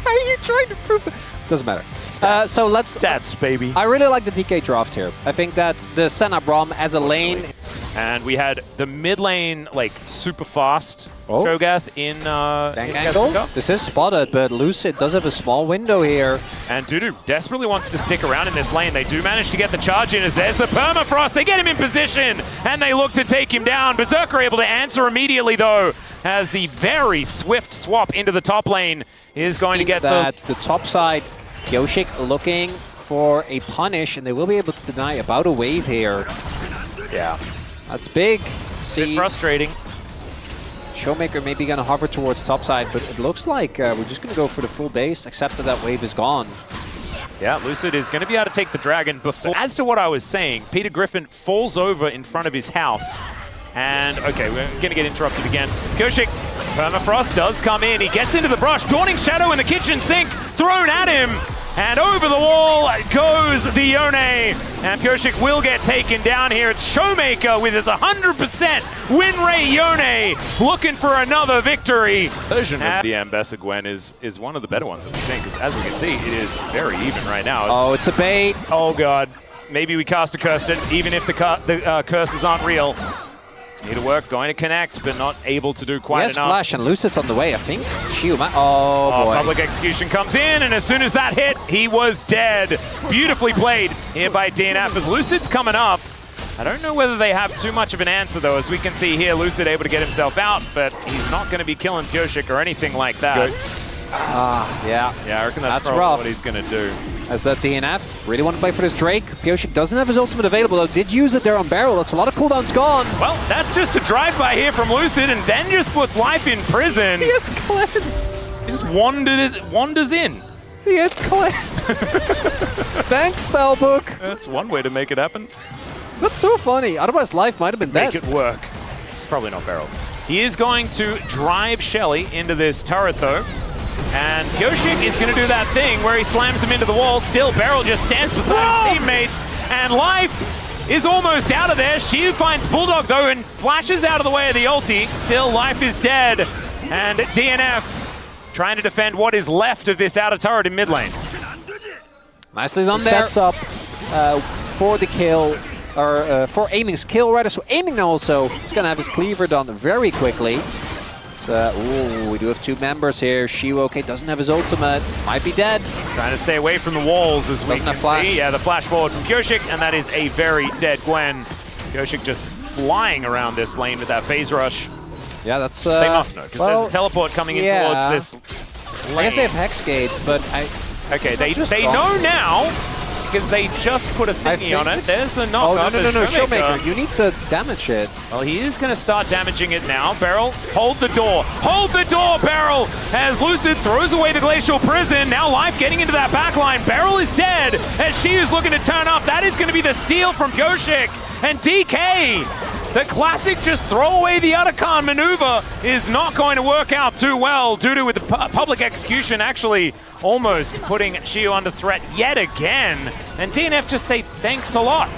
Why are you trying to prove that? Doesn't matter. So let's... Stats, baby. I really like the DK draft here. I think that the Senna Braum as a lane... And we had the mid lane, like, super fast Cho'Gath in Bank angle. This is spotted, but Lucid does have a small window here. And Dudu desperately wants to stick around in this lane. They do manage to get the charge in as there's the permafrost. They get him in position, and they look to take him down. Berserker able to answer immediately, though, as the very swift swap into the top lane is going to get the top side. Yoshik looking for a punish, and they will be able to deny about a wave here. Yeah. That's big. Bit frustrating. Showmaker maybe going to hover towards topside, but it looks like we're just going to go for the full base, except that wave is gone. Yeah, Lucid is going to be able to take the dragon before. As to what I was saying, Peter Griffin falls over in front of his house. And, okay, we're going to get interrupted again. Koshik, permafrost does come in. He gets into the brush. Dawning Shadow in the kitchen sink thrown at him. And over the wall goes the Yone. And Koshik will get taken down here. It's Showmaker with his 100% win rate Yone looking for another victory. Version of the Ambessa Gwen is one of the better ones that we've seen, because as we can see, it is very even right now. Oh, it's a bait. Oh, God. Maybe we cast a curse, even if the curses aren't real. Need to work, going to connect, but not able to do quite enough. Flash, and Lucid's on the way, I think. Oh, boy. Public Execution comes in, and as soon as that hit, he was dead. Beautifully played here by DNF as Lucid's coming up. I don't know whether they have too much of an answer, though. As we can see here, Lucid able to get himself out, but he's not going to be killing Koshik or anything like that. Yeah. Yeah, I reckon that's probably rough. what he's going to do. As DNF really want to play for this Drake. Pioshik doesn't have his ultimate available, though. Did use it there on Barrel. That's a lot of cooldowns gone. Well, that's just a drive-by here from Lucid, and then just puts life in prison. He has cleanse. He just wanders in. He had cleanse. Thanks, Spellbook. That's one way to make it happen. That's so funny. Otherwise, life might have been dead. Make it work. It's probably not Barrel. He is going to drive Shelly into this turret, though. And Yoshik is going to do that thing where he slams him into the wall. Still, Barrel just stands beside his teammates. And Life is almost out of there. She finds Bulldog, though, and flashes out of the way of the ulti. Still, Life is dead. And DNF trying to defend what is left of this outer turret in mid lane. Nicely done there. Sets up for the kill, or for Aiming's kill, rather. So Aiming now also is going to have his cleaver done very quickly. Ooh, we do have two members here. Shiwo doesn't have his ultimate. Might be dead. Trying to stay away from the walls as we can see. Yeah, the flash forward from Koshik, and that is a very dead Gwen. Koshik just flying around this lane with that phase rush. Yeah, that's... they must know, because there's a teleport coming in towards this lane. I guess they have Hex Gates, but Okay, they know now, because they just put a thingy on it. There's the knock-up. Oh, no, Showmaker, you need to damage it. Well, he is going to start damaging it now. Barrel, hold the door. Hold the door, Barrel! As Lucid throws away the Glacial Prison. Now Life getting into that backline. Barrel is dead as she is looking to turn up. That is going to be the steal from Koshik. And DK, the classic just throw away the Otacon maneuver, is not going to work out too well. Dudu with the public execution actually almost putting Shio under threat yet again. And DNF just say thanks a lot.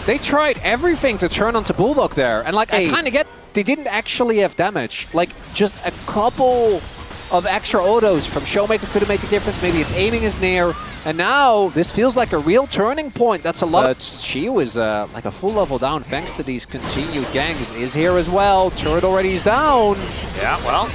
They tried everything to turn onto Bulldog there. And like, I kind of get, they didn't actually have damage. Like, just a couple of extra autos from Showmaker could have made a difference. Maybe if Aiming is near. And now this feels like a real turning point. That's a lot. But Shio is like a full level down thanks to these continued gangs. Is here as well. Turret already is down. Yeah, well,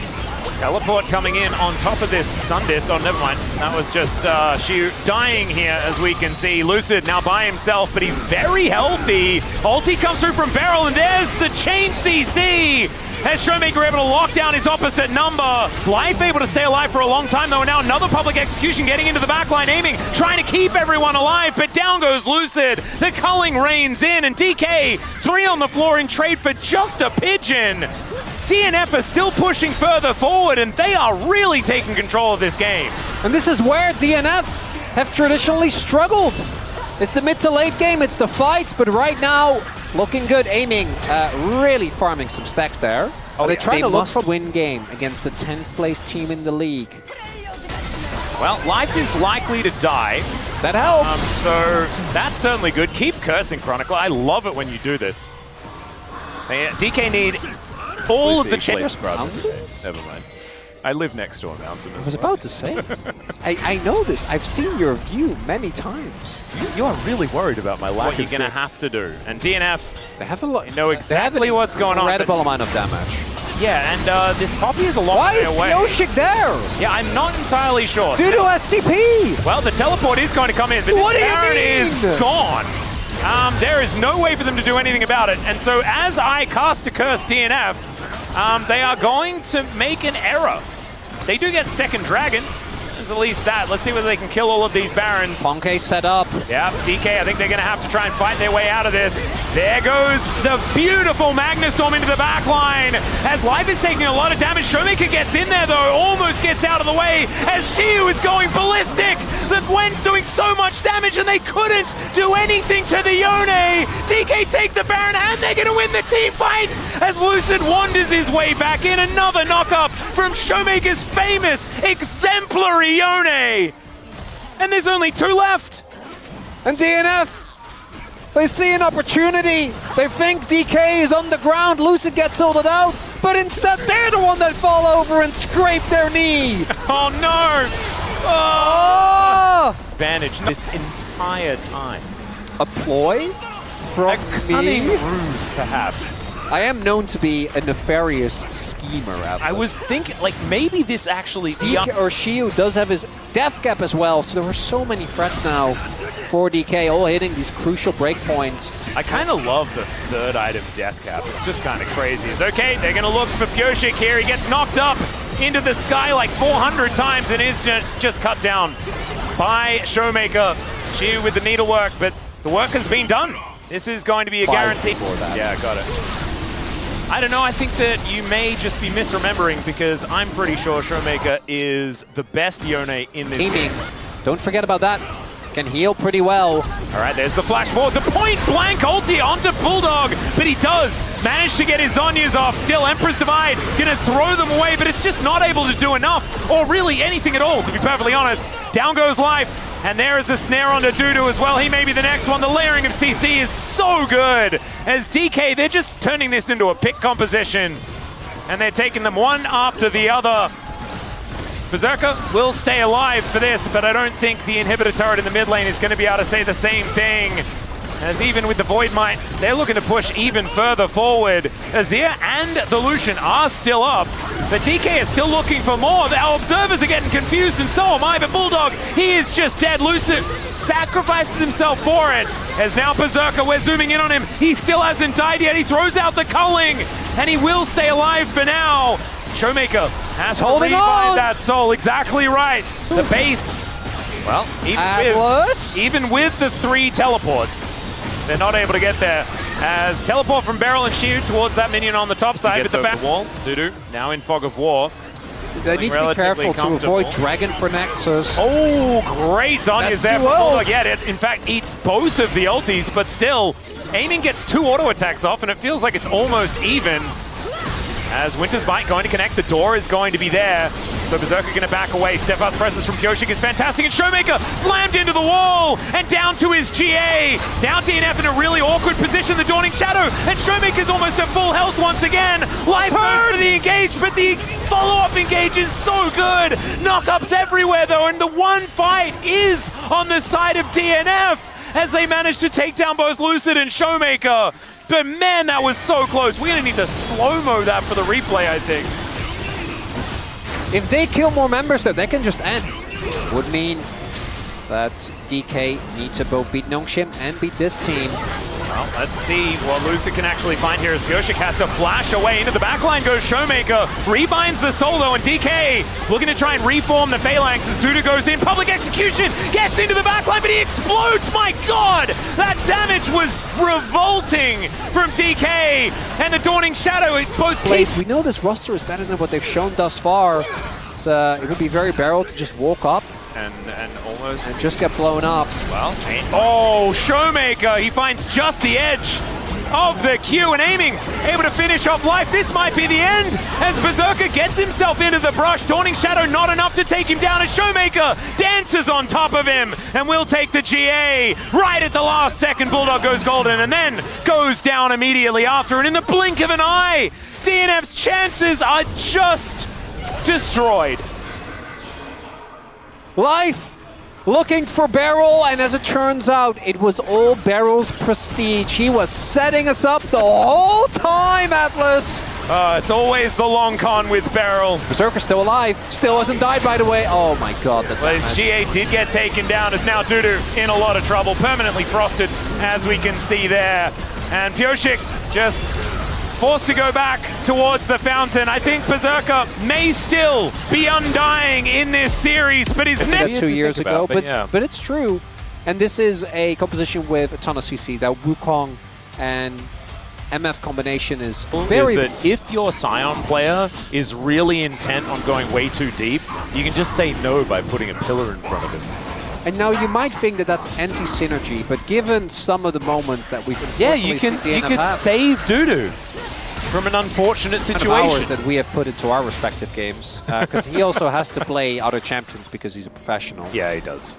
teleport coming in on top of this Sun Disc. Oh, never mind. That was just Shio dying here, as we can see. Lucid now by himself, but he's very healthy. Ulti comes through from Barrel, and there's the chain CC. As Showmaker able to lock down his opposite number. Life able to stay alive for a long time, though. Now another public execution getting into the backline, Aiming, trying to keep everyone alive, but down goes Lucid. The culling reigns in, and DK, 3 on the floor in trade for just a pigeon. DNF are still pushing further forward, and they are really taking control of this game. And this is where DNF have traditionally struggled. It's the mid to late game, it's the fights, but right now, looking good. Aiming, really farming some stacks there. They must win game against the 10th place team in the league. Well, Life is likely to die. That helps. So that's certainly good. Keep cursing, Chronicle. I love it when you do this. DK need all of the changes. Never mind. I live next to a mountain. I was about to say. I know this. I've seen your view many times. You are really worried about my lack. What you're going to have to do. And DNF, they have a lot. You know exactly what's going on. Incredible amount of damage. Yeah, and this Poppy is a long Why way is away. Yoshik there? Yeah, I'm not entirely sure. Due to STP! Well, the teleport is going to come in, but what this Baron is gone. There is no way for them to do anything about it. And so as I cast a curse DNF, they are going to make an error. They do get second dragon. There's at least that. Let's see whether they can kill all of these Barons. Ponke set up. Yeah, DK, I think they're going to have to try and fight their way out of this. There goes the beautiful Magnustorm into the back line. As Life is taking a lot of damage, Showmaker gets in there though, almost gets out of the way as Shiu is going ballistic. The Gwen's doing so much damage and they couldn't do anything to the Yone. DK take the Baron and they're going to win the team fight as Lucid wanders his way back in. Another knock-up from Showmaker's famous exemplary Yone. And there's only 2 left. And DNF, they see an opportunity. They think DK is on the ground. Lucid gets ulted out, but instead they're the one that fall over and scrape their knee. Oh no! Oh! Advantage this entire time. A ploy from a cunning me? ruse, perhaps. I am known to be a nefarious schemer. I was thinking, like, maybe this actually... DK or Shiu does have his death cap as well, so there were so many threats now for DK, all hitting these crucial breakpoints. I kind of love the third item death cap. It's just kind of crazy. It's okay, they're going to look for Pyoshik here. He gets knocked up into the sky like 400 times and is just cut down by Showmaker. Shiu with the needlework, but the work has been done. This is going to be a guarantee. Yeah, got it. I don't know, I think that you may just be misremembering because I'm pretty sure Showmaker is the best Yone in this game. Don't forget about that. Can heal pretty well. All right, there's the flash forward. The point blank ulti onto Bulldog, but he does manage to get his Zhonya's off. Still, Emperor's Divide gonna throw them away, but it's just not able to do enough, or really anything at all, to be perfectly honest. Down goes Life. And there is a snare onto Dudu as well. He may be the next one. The layering of CC is so good. As DK, they're just turning this into a pick composition. And they're taking them one after the other. Berserker will stay alive for this, but I don't think the inhibitor turret in the mid lane is going to be able to say the same thing. As even with the Void Mites, they're looking to push even further forward. Azir and the Lucian are still up, but DK is still looking for more. Our observers are getting confused, and so am I, but Bulldog, he is just dead. Lucid sacrifices himself for it. As now Berserker, we're zooming in on him. He still hasn't died yet. He throws out the culling, and he will stay alive for now. Showmaker has to revive that soul. Exactly right. The base. Well, even with the 3 teleports, they're not able to get there. As teleport from Beryl and Shiu towards that minion on the top side. But the back wall, Dudu now in Fog of War. They need to be careful to avoid Dragon for Nexus. Oh, great Zhonya's there for Bulldog. Yeah, it in fact eats both of the ultis, but still, aiming gets 2 auto attacks off, and it feels like it's almost even. As Winter's Bite going to connect, the door is going to be there. So Berserker going to back away. Step-Out's presence from Pyoshik is fantastic, and Showmaker slammed into the wall and down to his GA. Now DNF in a really awkward position, the Dawning Shadow, and Showmaker's almost at full health once again. Life goes for the engage, but the follow-up engage is so good. Knock-ups everywhere though, and the one fight is on the side of DNF as they manage to take down both Lucid and Showmaker. But man, that was so close. We're gonna need to slow-mo that for the replay, I think. If they kill more members though, they can just end. Would mean that DK needs to both beat Nongshim and beat this team. Well, let's see what Lucid can actually find here as Pyoshik has to flash away. Into the backline goes Showmaker. Rebinds the solo, and DK looking to try and reform the Phalanx as Duda goes in. Public execution gets into the backline, but he explodes. My God, that damage was revolting from DK. And the Dawning Shadow, both plays. We know this roster is better than what they've shown thus far. So it would be very Beryl to just walk up. And almost... And just get blown up. Well, oh, Showmaker, he finds just the edge of the Q and aiming, able to finish off Life. This might be the end as Berserker gets himself into the brush. Dawning Shadow not enough to take him down as Showmaker dances on top of him and will take the GA right at the last second. Bulldog goes golden and then goes down immediately after, and in the blink of an eye, DNF's chances are just destroyed. Life looking for Beryl, and as it turns out, it was all Beryl's prestige. He was setting us up the whole time, Atlas. It's always the long con with Beryl. Berserker's still alive. Still hasn't died, by the way. Oh my god. Well, his GA did get taken down, as now Dudu in a lot of trouble. Permanently frosted, as we can see there. And Pyosik just forced to go back towards the fountain. I think Berserker may still be undying in this series, but he's never 2 years ago, but it's true. And this is a composition with a ton of CC. That Wukong and MF combination is very... Is that if your Scion player is really intent on going way too deep, you can just say no by putting a pillar in front of him. And now you might think that that's anti-synergy, but given some of the moments that we've you can save Dudu from an unfortunate situation. Hours that we have put into our respective games, because he also has to play other champions because he's a professional. Yeah, he does.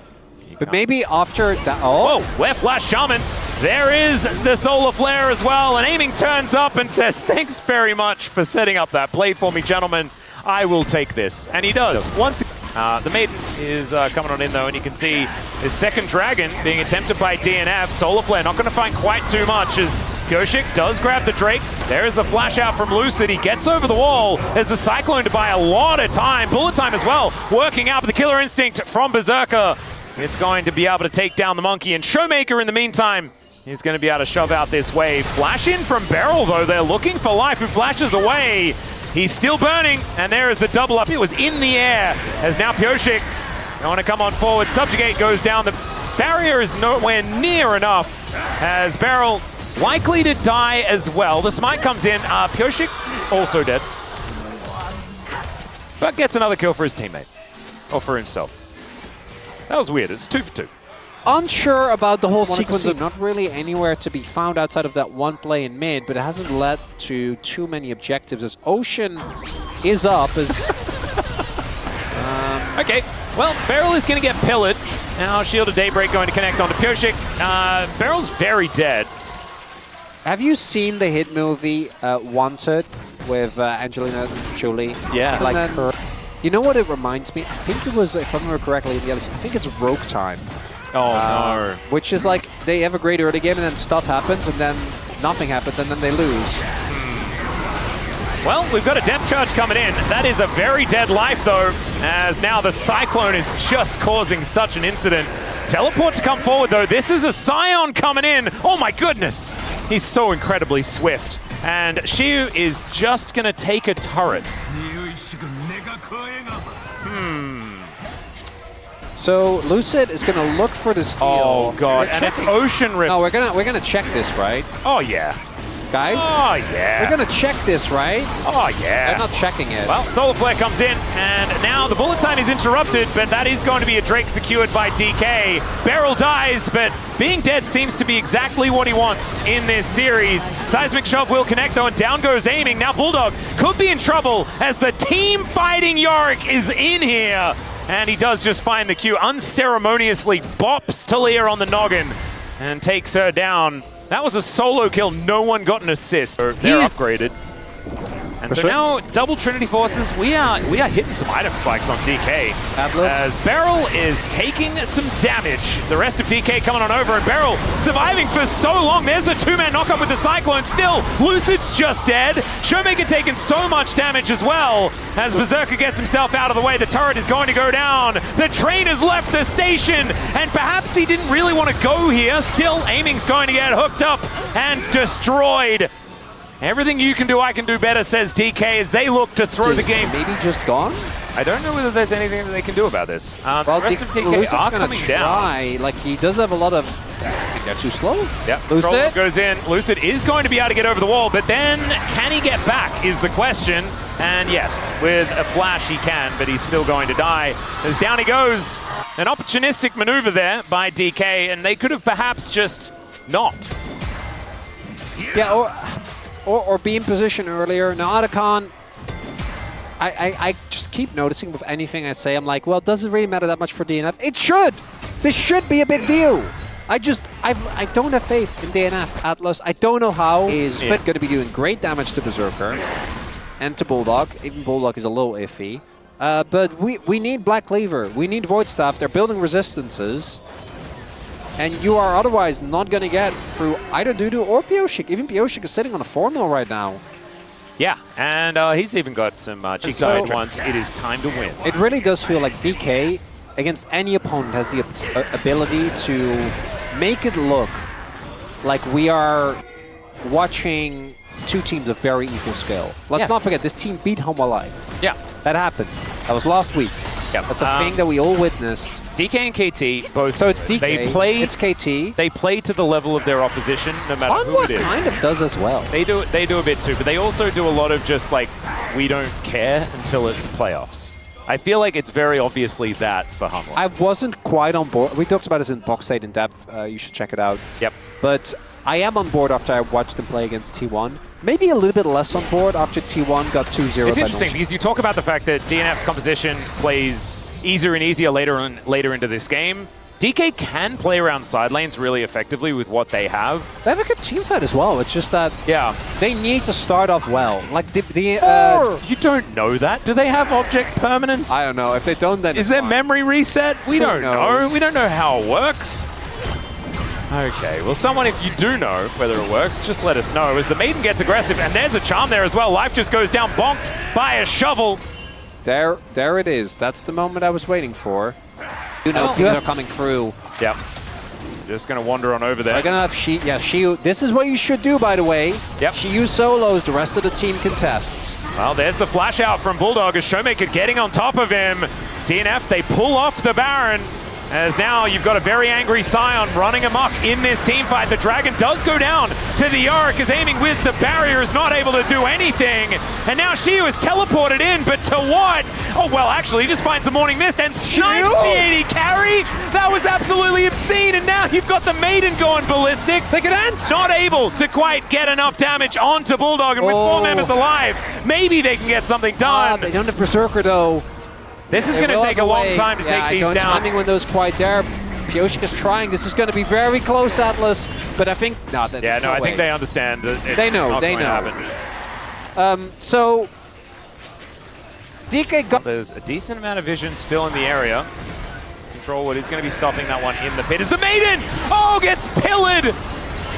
But maybe after that... Oh! Whoa, left flash shaman. There is the solar flare as well, and Aiming turns up and says, thanks very much for setting up that play for me, gentlemen. I will take this. And he does. Once the Maiden is coming on in, though, and you can see his second dragon being attempted by DNF. Solar flare not going to find quite too much as Pyosik does grab the Drake. There is the flash out from Lucid. He gets over the wall as the Cyclone to buy a lot of time. Bullet time as well, working out, but the killer instinct from Berserker. It's going to be able to take down the monkey, and Showmaker in the meantime is going to be able to shove out this wave. Flash in from Beryl, though. They're looking for life, who flashes away. He's still burning, and there is the double up. It was in the air as now Pyosik going to come on forward. Subjugate goes down. The barrier is nowhere near enough as Beryl likely to die as well. The smite comes in. Pyosik also dead, but gets another kill for his teammate, or for himself. That was weird. It's 2 for 2. Unsure about the whole sequence of not really anywhere to be found outside of that one play in mid, but it hasn't led to too many objectives as Ocean is up as... Okay, well, Beryl is going to get pillared. Now Shield of Daybreak going to connect onto Pyosik. Beryl's very dead. Have you seen the hit movie Wanted with Angelina Jolie? Yeah. Like her. You know what it reminds me? I think it was, if I remember correctly, in the LCK, I think it's Rogue Time. Oh, no. Which is like, they have a great early game and then stuff happens and then nothing happens and then they lose. Well, we've got a depth charge coming in. That is a very dead life, though, as now the Cyclone is just causing such an incident. Teleport to come forward, though. This is a Scion coming in. Oh, my goodness. He's so incredibly swift. And Shiu is just going to take a turret. So Lucid is going to look for the steal. Oh god, and it's Ocean Rift. No, we're gonna check this, right? Oh yeah. Guys? Oh yeah. We're gonna check this, right? Oh yeah. They're not checking it. Well, Solar Flare comes in, and now the bullet time is interrupted, but that is going to be a Drake secured by DK. Beryl dies, but being dead seems to be exactly what he wants in this series. Seismic Shove will connect, though, and down goes Aiming. Now Bulldog could be in trouble as the team fighting Yorick is in here. And he does just find the Q, unceremoniously bops Talia on the noggin and takes her down. That was a solo kill. No one got an assist. They're upgraded. And so now, double Trinity Forces, we are hitting some item spikes on DK. As Beryl is taking some damage. The rest of DK coming on over, and Beryl surviving for so long. There's a two-man knockup with the Cyclone. Still, Lucid's just dead. Showmaker taking so much damage as well. As Berserker gets himself out of the way, the turret is going to go down. The train has left the station, and perhaps he didn't really want to go here. Still, Aiming's going to get hooked up and destroyed. Everything you can do, I can do better, says DK as they look to throw the game. Maybe just gone? I don't know whether there's anything that they can do about this. Well, the rest of DK are coming down. Like, he does have a lot of... I think they're too slow. Yep, Lucid goes in. Lucid is going to be able to get over the wall, but then can he get back is the question. And yes, with a flash he can, but he's still going to die. As down he goes. An opportunistic maneuver there by DK, and they could have perhaps just not. Yeah, or be in position earlier. Now, Otacon, I just keep noticing with anything I say, I'm like, well, does it really matter that much for DNF? It should! This should be a big deal. I don't have faith in DNF, Atlas. I don't know how. He's going to be doing great damage to Berserker and to Bulldog. Even Bulldog is a little iffy. But we need Black Cleaver. We need Void Staff. They're building resistances. And you are otherwise not going to get through either Dudu or Pioshik. Even Pioshik is sitting on a 4-0 right now. Yeah, and he's even got some cheekside once. It is time to win. It really does feel like DK, against any opponent, has the ability to make it look like we are watching two teams of very equal scale. Let's not forget, this team beat Home Alive. Yeah. That happened. That was last week. Yep. That's a thing that we all witnessed. DK and KT both. So it's DK, it's KT. They play to the level of their opposition, no matter who it is. kind of does as well. They do a bit too, but they also do a lot of just like, we don't care until it's playoffs. I feel like it's very obviously that for Humble. I wasn't quite on board. We talked about this in Box 8 in depth. You should check it out. Yep. But I am on board after I watched them play against T1. Maybe a little bit less on board after T1 got 2-0. It's interesting because you talk about the fact that DNF's composition plays easier and easier later into this game. DK can play around side lanes really effectively with what they have. They have a good team fight as well. It's just that they need to start off well. Like you don't know that. Do they have object permanence? I don't know. If they don't, then is there memory reset? We don't know. We don't know how it works. Okay, well, someone, if you do know whether it works, just let us know. As the Maiden gets aggressive, and there's a charm there as well. Life just goes down, bonked by a shovel. There it is. That's the moment I was waiting for. You know, people are coming through. Yep. Just going to wander on over there. They're going to have Shiyu. This is what you should do, by the way. Yep. Shiyu solos, the rest of the team contests. Well, there's the flash out from Bulldog as Showmaker getting on top of him. DNF, they pull off the Baron. As now you've got a very angry Scion running amok in this team fight. The Dragon does go down to the Yorick, is aiming with the barrier, is not able to do anything. And now Shiyu is teleported in, but to what? Oh, well, actually, he just finds the Morning Mist and snipes the AD carry. That was absolutely obscene. And now you've got the Maiden going ballistic. They can not able to quite get enough damage onto Bulldog. And with 4 members alive, maybe they can get something done. They don't have Berserker, though. This is going to take a long time to take these down. Timing window's quite there. Pioshik is trying. This is going to be very close, Atlas. But I think I think they understand. They know. So DK got. There's a decent amount of vision still in the area. Control what is going to be stopping that one in the pit is the Maiden. Oh, gets pillared.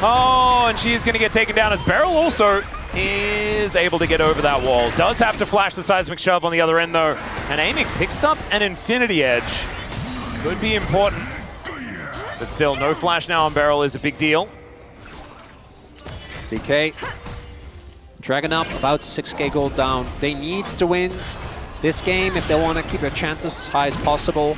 Oh, and she's going to get taken down as Beryl also is able to get over that wall. Does have to flash the seismic shove on the other end though. And aiming picks up an Infinity Edge. Could be important. But still, no flash now on Beryl is a big deal. DK. Dragon up, about 6k gold down. They need to win this game if they want to keep their chances as high as possible.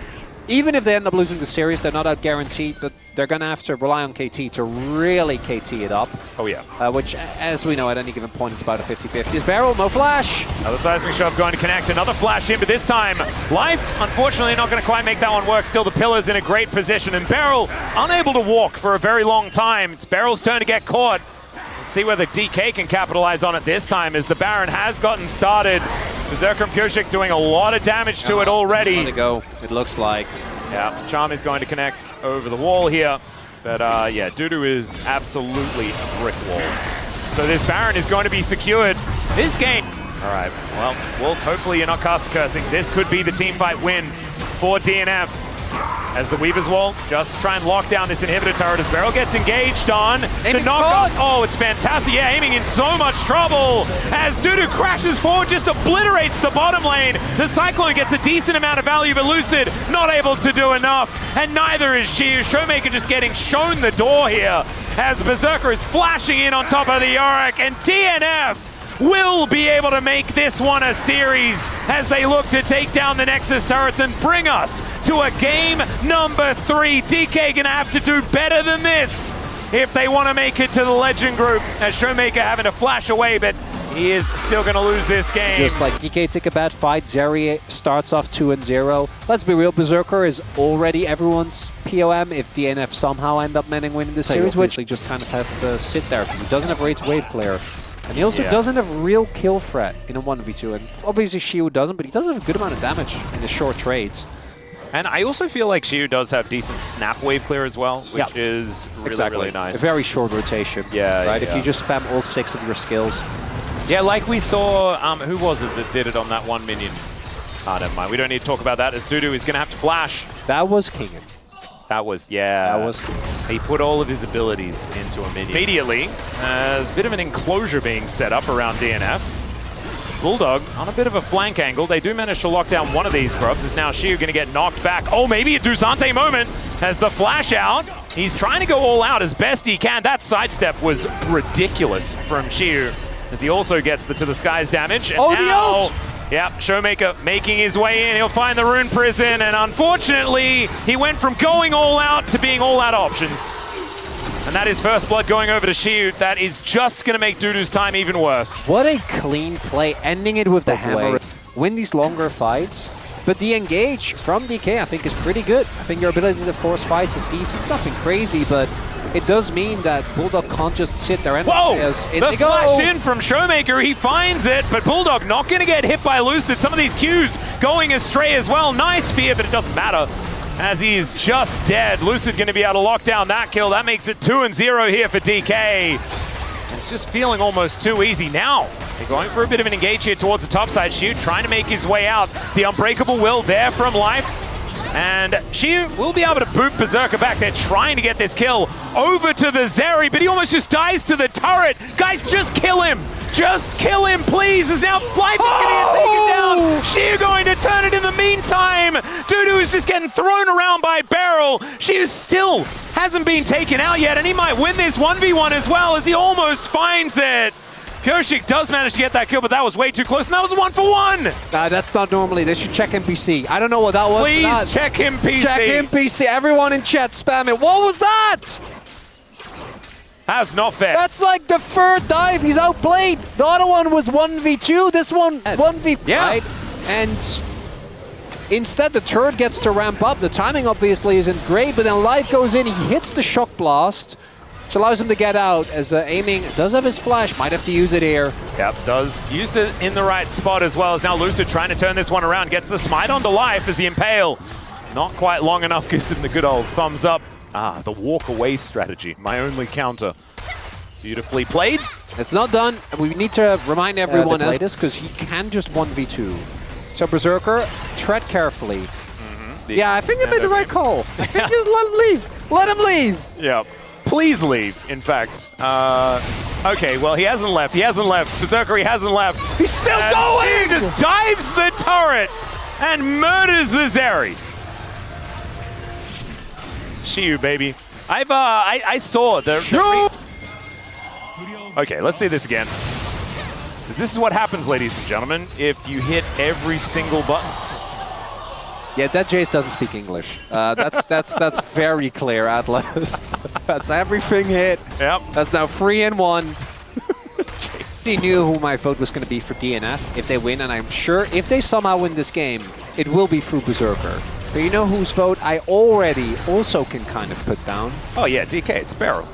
Even if they end up losing the series, they're not out guaranteed, but they're going to have to rely on KT to really KT it up. Oh, yeah. Which, as we know, at any given point, it's about a 50-50. Is Beryl, no flash. Another seismic shove going to connect. Another flash in, but this time, Life, unfortunately, not going to quite make that one work. Still, the Pillar's in a great position, and Beryl unable to walk for a very long time. It's Beryl's turn to get caught. Let's see whether DK can capitalize on it this time, as the Baron has gotten started. Berserker and Pioshik doing a lot of damage to it already. Let it go, it looks like. Yeah, Charm is going to connect over the wall here. But yeah, Dudu is absolutely a brick wall. So this Baron is going to be secured this game. All right, well, Wolf, hopefully you're not caster cursing. This could be the team fight win for DNF. As the Weaver's Wall just try and lock down this inhibitor turret as Beryl gets engaged on the knock. Oh, it's fantastic. Yeah, aiming in so much trouble as Dudu crashes forward, just obliterates the bottom lane. The Cyclone gets a decent amount of value, but Lucid not able to do enough. And neither is Shiyu. Showmaker just getting shown the door here as Berserker is flashing in on top of the Yorick, and DNF will be able to make this one a series as they look to take down the Nexus turrets and bring us to a game number 3. DK gonna have to do better than this if they want to make it to the Legend group, as Showmaker having to flash away, but he is still gonna lose this game. Just like DK took a bad fight, Zeri starts off 2-0. Let's be real, Berserker is already everyone's POM if DNF somehow end up winning the series, which he just kind of have to sit there because he doesn't have Raid's Wave Clear. And he also doesn't have real kill threat in a 1v2, and obviously Shiyu doesn't, but he does have a good amount of damage in the short trades. And I also feel like Shiyu does have decent snap wave clear as well, which is really nice. A very short rotation. Yeah, right? If you just spam all 6 of your skills. Yeah, like we saw, who was it that did it on that one minion? Ah, never mind. We don't need to talk about that as Dudu is going to have to flash. That was King. That was, yeah. That was King. He put all of his abilities into a minion. Immediately, there's a bit of an enclosure being set up around DNF. Bulldog on a bit of a flank angle. They do manage to lock down one of these grubs. Is now Shiu going to get knocked back? Oh, maybe a Dusante moment as the flash out. He's trying to go all out as best he can. That sidestep was ridiculous from Shiu as he also gets the to the skies damage. And oh, now, the ult! Yeah, Showmaker making his way in. He'll find the Rune Prison, and unfortunately, he went from going all out to being all out options. And that is first blood going over to Shiu. That is just going to make Dudu's time even worse. What a clean play, ending it with the hammer. Win these longer fights. But the engage from DK, I think, is pretty good. I think your ability to force fights is decent. Nothing crazy, but it does mean that Bulldog can't just sit there and... Whoa! The flash in from Showmaker, he finds it, but Bulldog not going to get hit by Lucid. Some of these Qs going astray as well. Nice fear, but it doesn't matter, as he is just dead. Lucid going to be able to lock down that kill. That makes it 2-0 here for DK. It's just feeling almost too easy now. They're going for a bit of an engage here towards the top side. Shiu trying to make his way out. The Unbreakable Will there from Life. And Shiu will be able to boot Berserker back. They're trying to get this kill over to the Zeri, but he almost just dies to the turret. Guys, just kill him. Just kill him, please. As now Life is going to get taken down. Shiu going to turn it in the meantime. Dudu is just getting thrown around by Barrel. Shiu still hasn't been taken out yet, and he might win this 1v1 as well as he almost finds it. Koshik does manage to get that kill, but that was way too close, and that was a 1-for-1! That's not normally. They should check NPC. I don't know what that was. Please check NPC. Check NPC. Everyone in chat, spam it. What was that? That's not fair. That's like the third dive. He's outplayed. The other one was 1v2. This one, 1v... Yeah. Right? And instead, the turret gets to ramp up. The timing, obviously, isn't great, but then Life goes in. He hits the shock blast, which allows him to get out as aiming does have his flash. Might have to use it here. Yep, does. Used it in the right spot as well as now Lucid trying to turn this one around. Gets the smite onto Life as the Impale. Not quite long enough, gives him the good old thumbs up. Ah, the walk away strategy. My only counter. Beautifully played. It's not done. We need to remind everyone to play this because he can just 1v2. So Berserker, tread carefully. Yeah, I think they made the right call. I think just let him leave. Let him leave. Yeah. Please leave, in fact. Okay, well, he hasn't left. He hasn't left. Berserker, he hasn't left. He's still going! He just dives the turret and murders the Zeri. Shiu, baby. I saw the... Okay, let's see this again. This is what happens, ladies and gentlemen, if you hit every single button. Yeah, that Jace doesn't speak English. That's very clear, Atlas. That's everything hit. Yep. That's now 3-1. He knew who my vote was going to be for DNF if they win, and I'm sure if they somehow win this game, it will be through Berserker. But you know whose vote I already also can kind of put down? Oh yeah, DK, it's Barrel.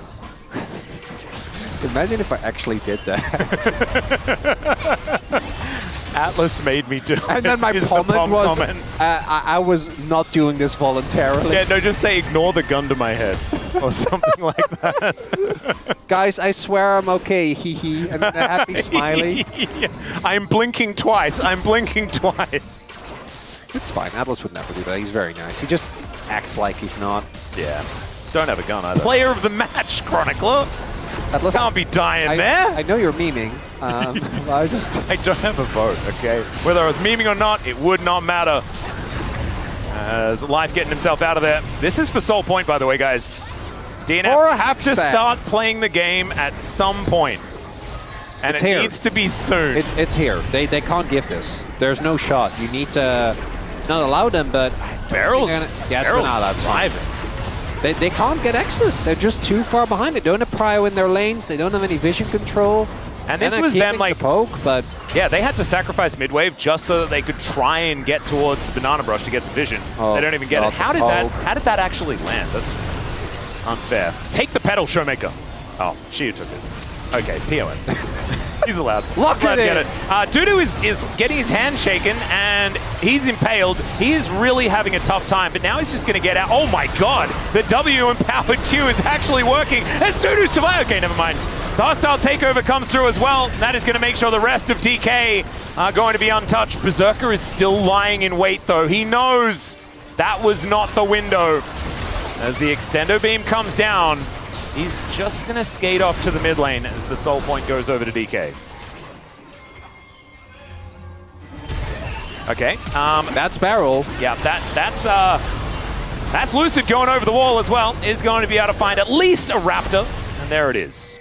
Imagine if I actually did that. Atlas made me do it. And then my comment was, I was not doing this voluntarily. Yeah, no, just say ignore the gun to my head. Or something like that. Guys, I swear I'm okay, hee hee. And a happy smiley. Yeah. I'm blinking twice. I'm blinking twice. It's fine. Atlas would never do that. He's very nice. He just acts like he's not. Yeah. Don't have a gun either. Player of the match, Chronicler. Atlas, can't be dying there. I know you're memeing. I don't have a vote, okay? Whether I was memeing or not, it would not matter. As Life getting himself out of there. This is for Soul Point, by the way, guys. DNF have to start playing the game at some point. And it needs to be soon. It's here. They can't give this. There's no shot. You need to not allow them, but... Barrels? Yeah, it's not allowed. They can't get access. They're just too far behind. They don't have prio in their lanes. They don't have any vision control. And this was them like... poke, but... Yeah, they had to sacrifice midwave just so that they could try and get towards Banana Brush to get some vision. They don't even get it. How did that actually land? That's unfair. Take the pedal, Showmaker. Oh, Shiu took it. Okay, PON. He's allowed. Look at it! Dudu is getting his hand shaken, and he's impaled. He is really having a tough time, but now he's just going to get out. Oh my god! The W-empowered Q is actually working. As Dudu survives. Okay, never mind. The hostile takeover comes through as well. That is going to make sure the rest of DK are going to be untouched. Berserker is still lying in wait, though. He knows that was not the window. As the extendo beam comes down, he's just going to skate off to the mid lane as the soul point goes over to DK. Okay. That's Barrel. Yeah, that's Lucid going over the wall as well. Is going to be able to find at least a Raptor. And there it is.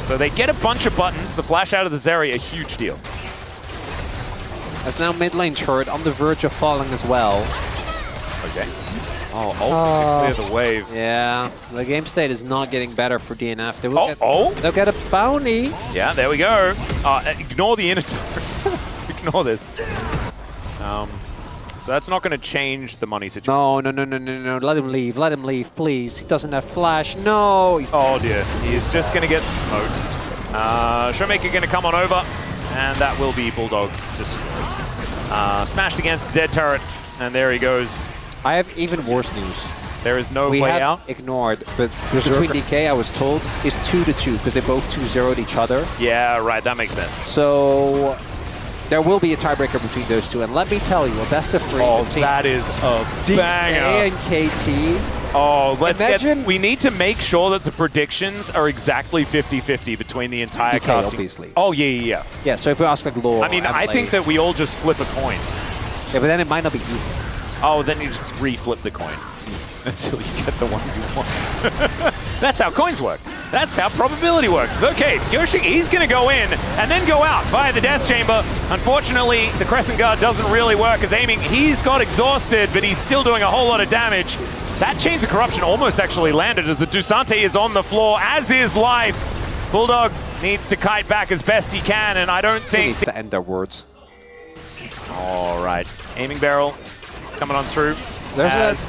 So they get a bunch of buttons. The flash out of the Zeri, a huge deal. That's now mid lane turret on the verge of falling as well. Okay. Oh, ultimate to clear the wave. Yeah, the game state is not getting better for DNF. They will they'll get a bounty. Yeah, there we go. Ignore the inner turret. Ignore this. So that's not going to change the money situation. No. Let him leave, please. He doesn't have flash. No. Oh dear, he's just going to get smoked. Showmaker going to come on over, and that will be Bulldog destroyed. Smashed against the dead turret, and there he goes. I have even worse news. There is no play out. Ignored, but between DK, I was told, is 2-2 because they both 2-0'd each other. Yeah, right. That makes sense. So there will be a tiebreaker between those two, and let me tell you, a best of 3. Oh, that is a banger. DK and KT. Oh, we need to make sure that the predictions are exactly 50-50 between the entire DK, casting. obviously. Oh, yeah. Yeah, so if we ask like lore, I mean, I think that we all just flip a coin. Yeah, but then it might not be even. Oh, then you just re-flip the coin until you get the one you want. That's how coins work. That's how probability works. Okay, Yoshi, he's going to go in and then go out via the Death Chamber. Unfortunately, the Crescent Guard doesn't really work as aiming. He's got exhausted, but he's still doing a whole lot of damage. That Chains of Corruption almost actually landed as the Dusante is on the floor, as is Life. Bulldog needs to kite back as best he can, and I don't think... He needs to end their words. All right, aiming barrel coming on through.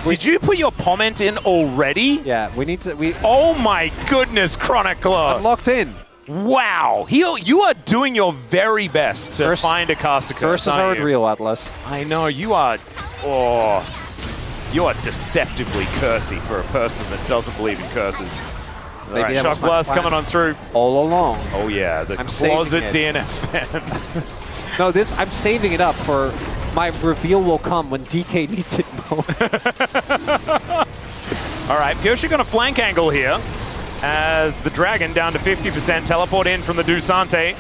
Did you put your comment in already? Yeah, we need to... Oh my goodness, Chronicler! I'm locked in. Wow, you are doing your very best to find a caster curse. Curses aren't real, Atlas. I know, you are... Oh, you are deceptively cursy for a person that doesn't believe in curses. All right, Shock Blast coming on through. All along. Oh yeah, the closet DNF fan. No, I'm saving it up for... My reveal will come when DK needs it most. All right, Kyoshi got a flank angle here as the Dragon down to 50%, teleport in from the Dusante.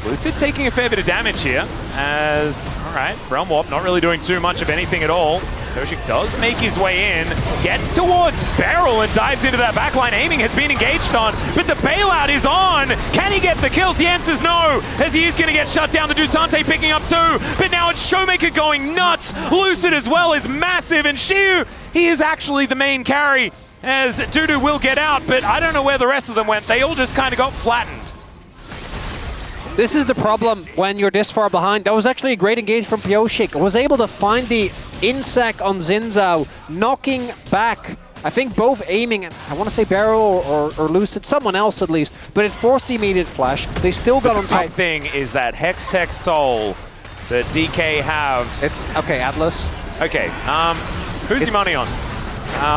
Lucid taking a fair bit of damage here as, all right, Realm Warp not really doing too much of anything at all. Kyoshi does make his way in, gets towards Barrel and dives into that backline. Aiming has been engaged on, but the bailout is on. Can he get the kills? The answer's no, as he is going to get shut down. The Dusante picking up 2, but now it's Showmaker going nuts. Lucid as well is massive, and Shiu, he is actually the main carry, as Dudu will get out, but I don't know where the rest of them went. They all just kind of got flattened. This is the problem when you're this far behind. That was actually a great engage from Pioshik. Was able to find the insec on Zinzao, knocking back, I think both aiming, I want to say Barrow or Lucid, someone else at least, but it forced the immediate flash. They still got on top. The thing is that Hextech Soul that DK have. It's, okay, Atlas. Okay, who's your money on?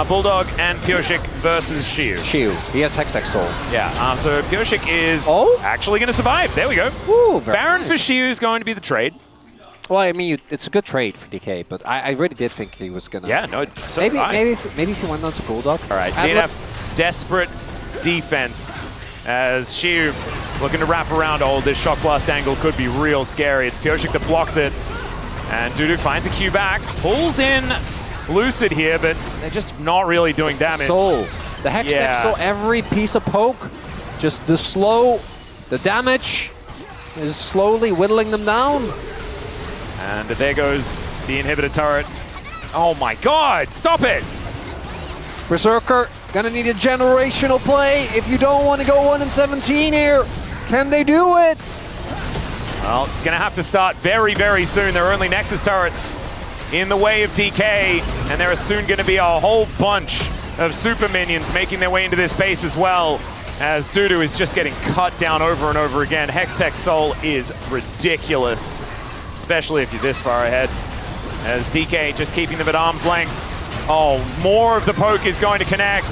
Bulldog and Pioshik versus Shiu. Shiu. He has Hextech Soul. Yeah, so Pioshik is actually going to survive. There we go. Ooh, Baron nice. for Shiu is going to be the trade. Well, I mean, it's a good trade for DK, but I really did think he was going to... Yeah, no, so maybe if he went on to Bulldog. All right, DNF, desperate defense as Shiu looking to wrap around. Oh, this Shock Blast angle could be real scary. It's Pioshik that blocks it. And Dudu finds a Q back, pulls in Lucid here, but they're just not really doing damage. The Hextech Soul, every piece of poke, just the damage is slowly whittling them down. And there goes the inhibitor turret. Oh my god, stop it! Berserker, gonna need a generational play if you don't want to go 1-17 here. Can they do it? Well, it's gonna have to start very, very soon. There are only Nexus turrets in the way of DK, and there are soon gonna be a whole bunch of super minions making their way into this base as well, as Dudu is just getting cut down over and over again. Hextech Soul is ridiculous, especially if you're this far ahead, as DK just keeping them at arm's length. Oh, more of the poke is going to connect.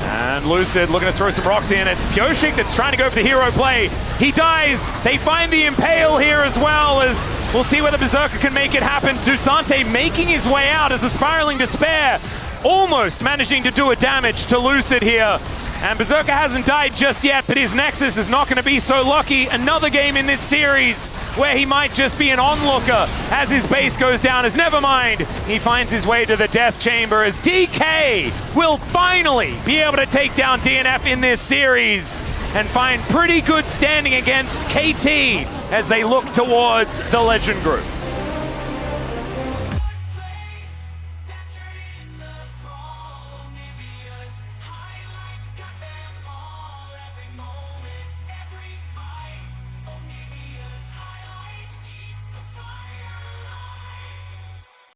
And Lucid looking to throw some rocks in. It's Pioshik that's trying to go for the hero play. He dies. They find the Impale here as well, as we'll see whether Berserker can make it happen. Dusante making his way out as the Spiraling Despair almost managing to do a damage to Lucid here. And Berserker hasn't died just yet, but his Nexus is not going to be so lucky. Another game in this series where he might just be an onlooker as his base goes down. As never mind, he finds his way to the Death Chamber as DK will finally be able to take down DNF in this series and find pretty good standing against KT as they look towards the Legend Group.